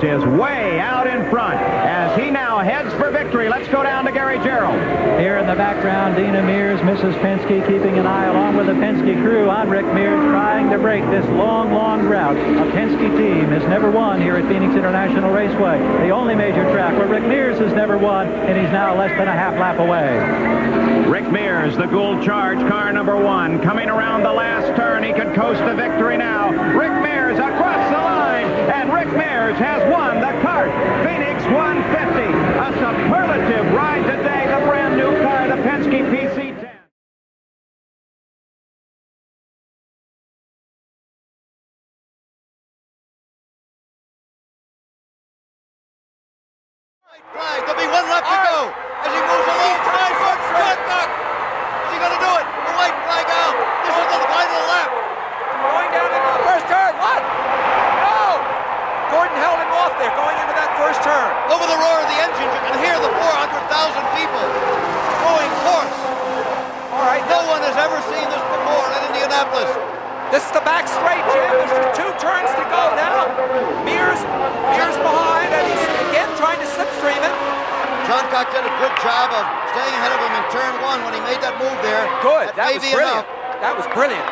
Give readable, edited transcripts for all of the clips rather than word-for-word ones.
Is way out in front as he now heads for victory. Let's go down to Gary Gerald. Here in the background, Dina Mears, Mrs. Penske, keeping an eye along with the Penske crew on Rick Mears, trying to break this long, long drought. A Penske team has never won here at Phoenix International Raceway, the only major track where Rick Mears has never won, and he's now less than a half lap away. Rick Mears, the Gould Charge, car number 1, coming around the last turn. He could coast to victory now. Rick Mears across the line, and Rick Mears has won the CART Phoenix 150. A superlative ride today, the brand new car, the Penske PC10. Flag. There'll be one left to go as he moves along. John Cox. Is he going to do it? The white flag out. This is the final lap. Going down into the first turn. What? No! Gordon held him off there going into that first turn. Over the roar of the engines, you can hear the 400,000 people going hoarse. All right. No one has ever seen this before in Indianapolis. This is the back straight, Jim. There's just 2 turns to go now. Mears behind, and he's again trying to slipstream him. John Cox did a good job of staying ahead of him in turn 1 when he made that move there. Good. That was brilliant. That was brilliant.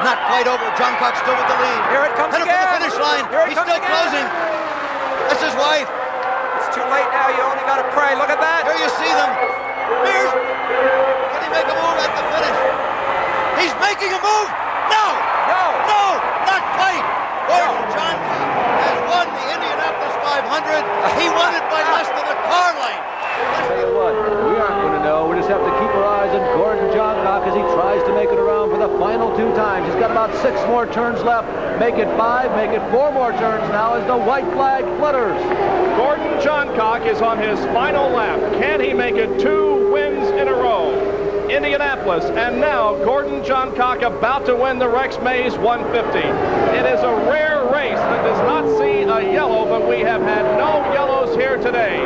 Not quite over. John Cox still with the lead. Here it comes Headed again. for the finish line. He's still closing. That's his wife. It's too late now. You only got to pray. Look at that. Here you see them. Mears. Can he make a move at the finish? He's making a move. No, not quite. John Cox has won the Indianapolis 500. He won it by less than a car length. I'll tell you what, we aren't going to know. We just have to keep our eyes on Gordon Johncock as he tries to make it around for the final 2 times. He's got about 6 more turns left. Make it 5, make it 4 more turns now as the white flag flutters. Gordon Johncock is on his final lap. Can he make it 2 wins in a row? Indianapolis, and now Gordon Johncock about to win the Rex Mays 150. It is a rare race that does not see a yellow, but we have had no yellows here today.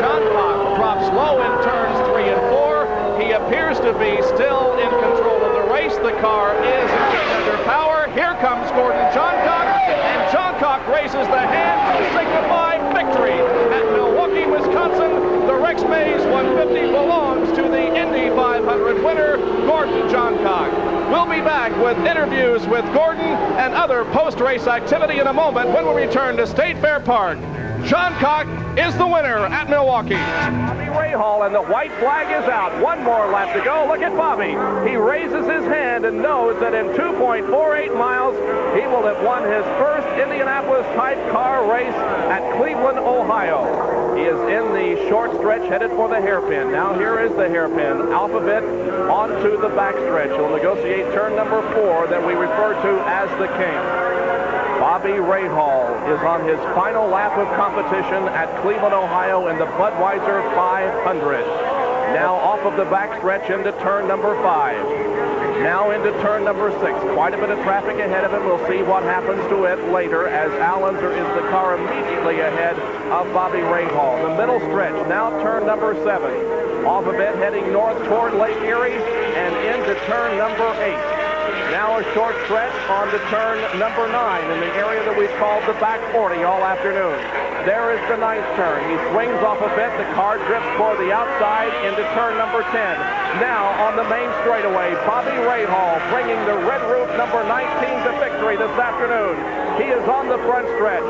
Johncock drops low in turns 3 and 4. He appears to be still in control of the race. The car is under power. Here comes Gordon Johncock, and Johncock raises the hand to signify victory at Milwaukee, Wisconsin. The Rex Mays 150 belongs to the Indy 500 winner, Gordon Johncock. We'll be back with interviews with Gordon and other post-race activity in a moment when we return to State Fair Park. Johncock is the winner at Milwaukee. Bobby Rahal, and the white flag is out. 1 more lap to go. Look at Bobby. He raises his hand and knows that in 2.48 miles, he will have won his first Indianapolis-type car race at Cleveland, Ohio. He is in the short stretch headed for the hairpin. Now here is the hairpin. Alphabet onto the backstretch. He'll negotiate turn number 4 that we refer to as the King. Bobby Rahal is on his final lap of competition at Cleveland, Ohio in the Budweiser 500. Now off of the backstretch into turn number 5. Now into turn number 6. Quite a bit of traffic ahead of him. We'll see what happens to it later as Allenser is the car immediately ahead of Bobby Rahal. The middle stretch, now turn number 7. Off of it, heading north toward Lake Erie and into turn number 8. Now a short stretch on to turn number 9 in the area that we've called the back 40 all afternoon. There is the 9th turn. He swings off a bit. The car drifts for the outside into turn number 10. Now on the main straightaway, Bobby Rahal bringing the red roof number 19 to victory this afternoon. He is on the front stretch,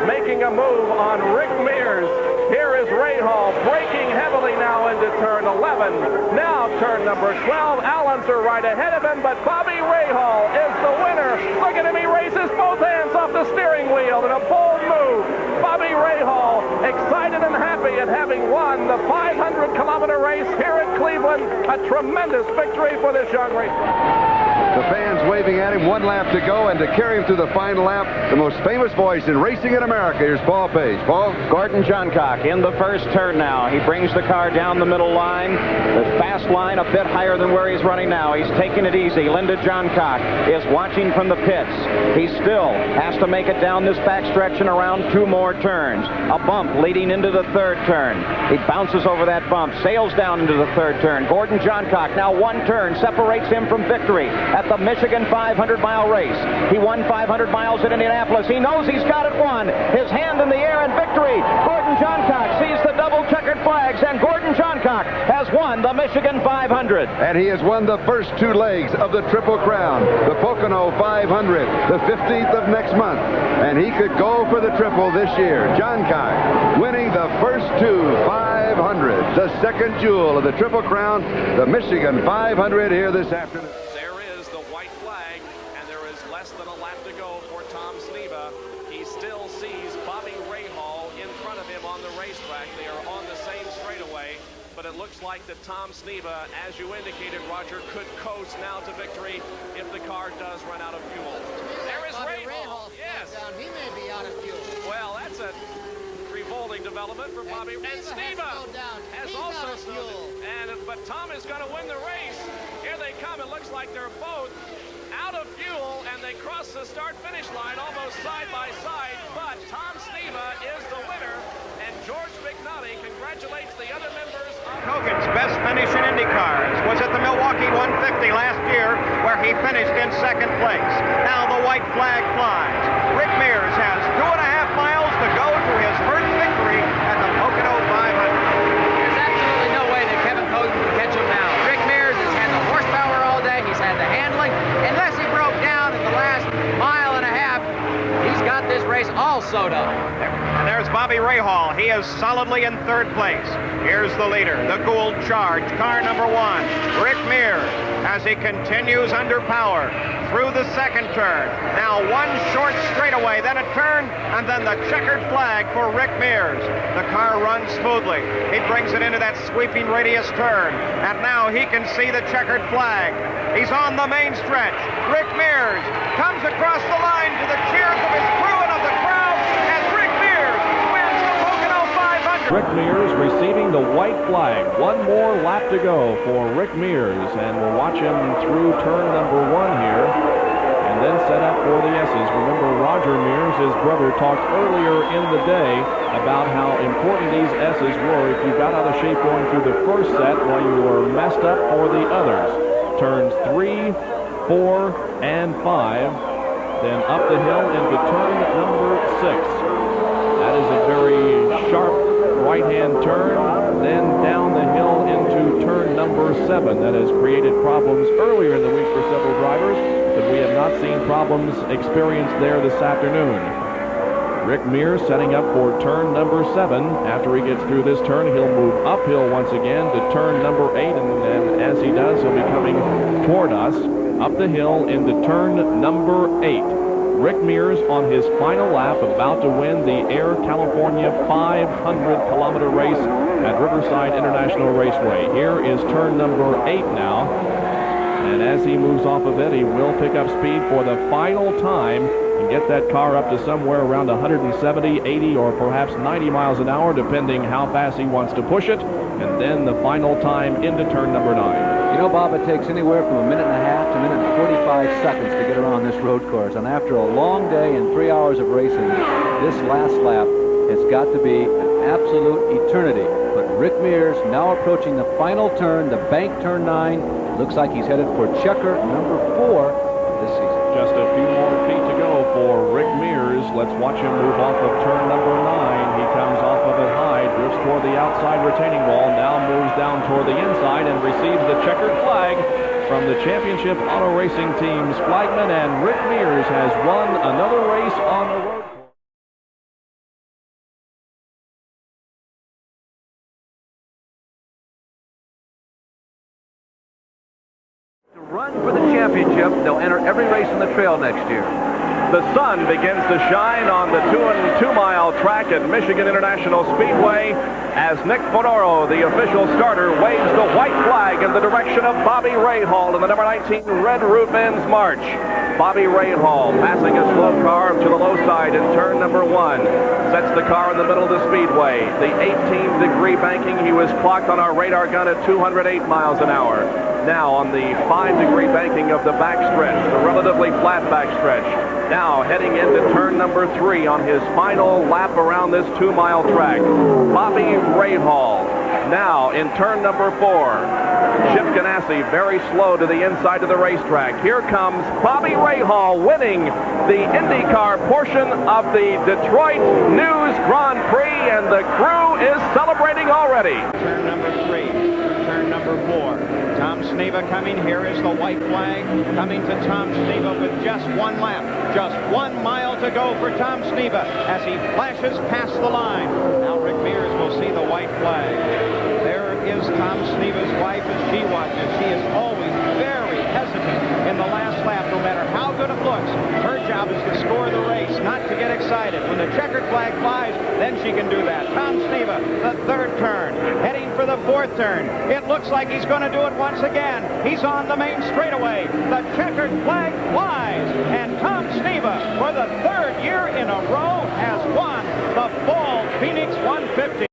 making a move on Rick Mears. Here is Rahal braking heavily now into turn 11. Now turn number 12. Allenser right ahead of him, but Bobby Rahal is the winner. Look at him. He raises both hands off the steering wheel in a bold move. Bobby Rahal excited and happy at having won the 500-kilometer race here at Cleveland. A tremendous victory for this young racer. The fans waving at him, 1 lap to go, and to carry him through the final lap, the most famous voice in racing in America. Here's Paul Page. Paul? Gordon Johncock in the first turn now. He brings the car down the middle line. The fast line a bit higher than where he's running now. He's taking it easy. Linda Johncock is watching from the pits. He still has to make it down this backstretch and around 2 more turns. A bump leading into the 3rd turn. He bounces over that bump, sails down into the 3rd turn. Gordon Johncock now 1 turn separates him from victory at the Michigan 500-mile race. He won 500 miles at Indianapolis. He knows he's got it won. His hand in the air in victory. Gordon Johncock sees the double checkered flags, and Gordon Johncock has won the Michigan 500. And he has won the first two legs of the Triple Crown, the Pocono 500, the 15th of next month. And he could go for the triple this year. Johncock winning the first two 500s, the second jewel of the Triple Crown, the Michigan 500 here this afternoon. There is the white flag, and there is less than a lap to go for Tom Sneva. He still sees Bobby Rahal in front of him on the racetrack. They are on the same straightaway, but it looks like that Tom Sneva, as you indicated, Roger, could coast now to victory if the car does run out of fuel. There is Rahal. Yes. Down. He may be out of fuel. Well, that's a revolting development for Bobby. And Sneva has also fuel. But Tom is going to win the race. Here they come. It looks like they're both out of fuel, and they cross the start-finish line almost side by side. But Tom Sneva is the winner, and George McNulty congratulates the other members of Hogan's best finish in Indycars was at the Milwaukee 150 last year, where he finished in second place. Now the white flag flies. Rick Mears has 2.5 miles to go to his first victory at the Pocono 500. There's absolutely no way that Kevin Hogan can catch him now. Rick Mears has had the horsepower all day. He's had the handling. Unless he broke down in the last mile and a half, he's got this race all sewed up. And there's Bobby Rahal. He is solidly in third place. Here's the leader, the Gould Charge, car number 1, Rick Mears, as he continues under power through the second turn. Now one short straightaway, then a turn, and then the checkered flag for Rick Mears. The car runs smoothly. He brings it into that sweeping radius turn, and now he can see the checkered flag. He's on the main stretch. Rick Mears comes across the line to the cheers of his crew and of the crowd as Rick Mears wins the Pocono 500. Rick Mears receiving the white flag. One more lap to go for Rick Mears, and we'll watch him through turn number 1 here, and then set up for the S's. Remember, Roger Mears, his brother, talked earlier in the day about how important these S's were if you got out of shape going through the first set while you were messed up for the others. Turns 3, 4, and 5, then up the hill into turn number 6. That is a very sharp right-hand turn, then down the hill into turn number 7. That has created problems earlier in the week for several drivers, but we have not seen problems experienced there this afternoon. Rick Mears setting up for turn number 7. After he gets through this turn, he'll move uphill once again to turn number 8, and then as he does, he'll be coming toward us up the hill into turn number 8. Rick Mears on his final lap, about to win the Air California 500-kilometer race at Riverside International Raceway. Here is turn number 8 now, and as he moves off of it, he will pick up speed for the final time and get that car up to somewhere around 170, 80, or perhaps 90 miles an hour, depending how fast he wants to push it, and then the final time into turn number 9. You know, Bob, it takes anywhere from 1.5 minutes to 1 minute and 45 seconds to get around this road course. And after a long day and 3 hours of racing, this last lap has got to be an absolute eternity. But Rick Mears now approaching the final turn, the bank turn 9. Looks like he's headed for checker number 4 this season. Just a few more feet to go for Rick Mears. Let's watch him move off of turn number 9. He comes off of it high, drifts toward the outside retaining wall, now moves down toward the inside and receives the checkered flag from the Championship Auto Racing Team's flagman, and Rick Mears has won another race on the road. To run for the championship, they'll enter every race on the trail next year. The sun begins to shine on the 2-mile track at Michigan International Speedway as Nick Fodoro, the official starter, waves the white flag in the direction of Bobby Rahal in the number 19 Red Root Men's March. Bobby Rahal passing a slow car to the low side in turn number 1. Sets the car in the middle of the speedway. The 18-degree banking, he was clocked on our radar gun at 208 miles an hour. Now on the 5-degree banking of the backstretch, the relatively flat backstretch. Now heading into turn number 3 on his final lap around this 2-mile track. Bobby Rahal Now in turn number 4, Chip Ganassi very slow to the inside of the racetrack. Here comes Bobby Rahal winning the IndyCar portion of the Detroit News Grand Prix, and the crew is celebrating already. Turn number 3, turn number 4. Tom Sneva coming. Here is the white flag coming to Tom Sneva with just one lap. Just 1 mile to go for Tom Sneva as he flashes past the line. Now Rick Mears will see the white flag. There is Tom Sneva's wife as she watches. She is always very hesitant in the last lap, no matter how good it looks. Her job is to score the race, not to get excited. When the checkered flag flies, then she can do that. Tom Sneva, the 3rd turn, heading for the 4th turn. It looks like he's going to do it once again. He's on the main straightaway. The checkered flag flies, and Tom Sneva, for the 3rd year in a row, has won the Fall Phoenix 150.